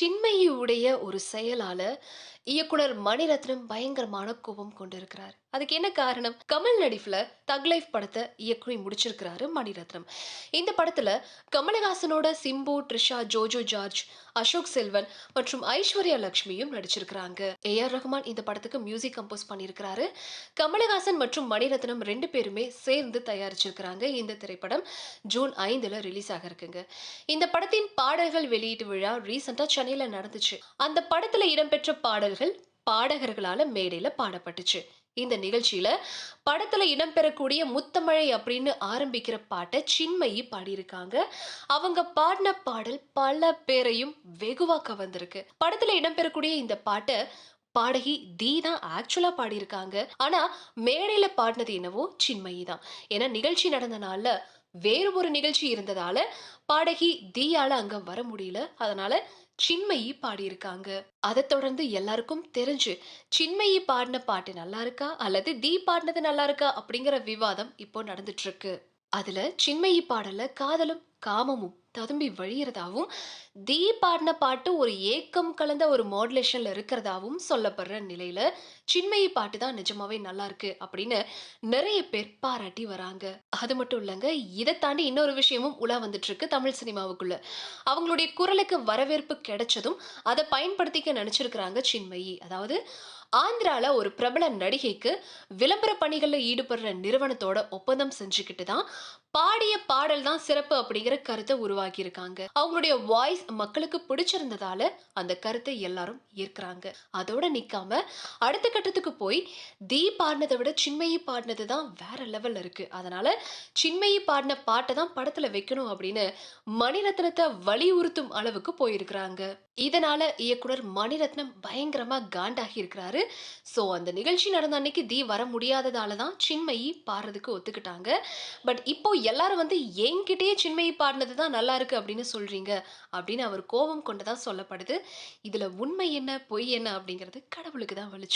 சின்மயியுடைய ஒரு செயலால இயக்குனர் மணிரத்னம் பயங்கரமான கோபம் கொண்டிருக்கிறார். அதுக்கு என்ன காரணம்? கமல் நடிப்புல தக் லைஃப் படத்தை இயக்கி முடிச்சிருக்கிறாரு மணிரத்னம். இந்த படத்துல கமலஹாசனோட சிம்பு, ட்ரிஷா, ஜோஜோ ஜார்ஜ், அசோக் செல்வன் மற்றும் ஐஸ்வர்யா லட்சுமியும் நடிச்சிருக்கிறாங்க. ஏ.ஆர். ரஹ்மான் இந்த படத்துக்கு மியூசிக் கம்போஸ் பண்ணியிருக்கிறாரு. கமலஹாசன் மற்றும் மணிரத்னம் 2 பேருமே சேர்ந்து தயாரிச்சிருக்கிறாங்க. இந்த திரைப்படம் ஜூன் 5ல ரிலீஸ் ஆக இருக்குங்க. இந்த படத்தின் பாடல்கள் வெளியீட்டு விழா ரீசெண்டா சென்னையில நடந்துச்சு. அந்த படத்துல இடம்பெற்ற பாடல்கள் பாடகர்களால மேடையில பாடப்பட்டுச்சு. இந்த நிகழ்ச்சியில படத்துல இடம்பெறக்கூடிய முத்தமழை அப்படின்னு ஆரம்பிக்கிற பாட்டை சின்மயி பாடியிருக்காங்க. அவங்க பாடின பாடல் பல பேரையும் வெகுவா கவர்ந்திருக்கு. படத்துல இடம்பெறக்கூடிய இந்த பாட்டை பாடகி தி தான் ஆக்சுவலா பாடியிருக்காங்க. ஆனா மேடையில பாடினது என்னவோ சின்மயி தான். ஏன்னா நிகழ்ச்சி நடந்த நாள்ல வேறு ஒரு நிகழ்ச்சி இருந்ததால பாடகி தீயால அங்க வர முடியல. அதனால சின்மயி பாடியிருக்காங்க. அதைத் தொடர்ந்து எல்லாருக்கும் தெரிஞ்சு சின்மயி பாடின பாட்டு நல்லா இருக்கா அல்லது தீ பாடினது நல்லா இருக்கா அப்படிங்கிற விவாதம் இப்போ நடந்துட்டு இருக்கு. அதுல சின்மயி பாடல்ல காதலும் காமமும் ததும்பி வழியறதாவும், தீ பாடின பாட்டு ஒரு ஏக்கம் கலந்த ஒரு மாடுலேஷன்ல இருக்கிறதாவும் சொல்லப்படுற நிலையில சின்மயி பாட்டு தான் நிஜமாவே நல்லா இருக்கு அப்படின்னு நிறைய பேர் பாராட்டி வராங்க. அது மட்டும் இல்லங்க, இதை தாண்டி இன்னொரு விஷயமும் உலா வந்துட்டு இருக்கு தமிழ் சினிமாவுக்குள்ள. அவங்களுடைய குரலுக்கு வரவேற்பு கிடைச்சதும் அதை பயன்படுத்திக்க நினைச்சிருக்கிறாங்க சின்மயி. அதாவது ஆந்திரால ஒரு பிரபல நடிகைக்கு விளம்பர பணிகள்ல ஈடுபடுற நிறுவனத்தோட ஒப்பந்தம் செஞ்சுக்கிட்டு தான் பாடிய பாடல் தான் சிறப்பு அப்படிங்கிற கருத்தை உருவாக்கி இருக்காங்க. அவங்களுடைய வாய்ஸ் மக்களுக்கு பிடிச்சிருந்ததால அந்த கருத்தை எல்லாரும் ஏற்கிறாங்க. அதோட நிக்காம அடுத்த கட்டத்துக்கு போய் தீ பாடினதை விட சின்மயி பாடினது தான் வேற லெவல்ல இருக்கு. அதனால சின்மயி பாடின பாட்டை தான் படத்துல வைக்கணும் அப்படின்னு மணிரத்னத்தை வலியுறுத்தும் அளவுக்கு போயிருக்கிறாங்க. இதனால இயக்குனர் மணிரத்னம் பயங்கரமா காண்டாகி இருக்கிறாரு. சோ அந்த நிகழ்ச்சி நடந்த அன்னைக்கு தீ வர முடியாததால தான் சின்மயி பாடுறதுக்கு ஒத்துக்கிட்டாங்க. பட் இப்போ எல்லாரும் வந்து என்கிட்டயே சின்மயி பாடினது தான் நல்லா இருக்கு அப்படின்னு சொல்றீங்க அப்படின்னு அவர் கோபம் கொண்டதா சொல்லப்படுது. இதுல உண்மை என்ன பொய் என்ன அப்படிங்கிறது கடவுளுக்கு தான் வெளிச்சம்.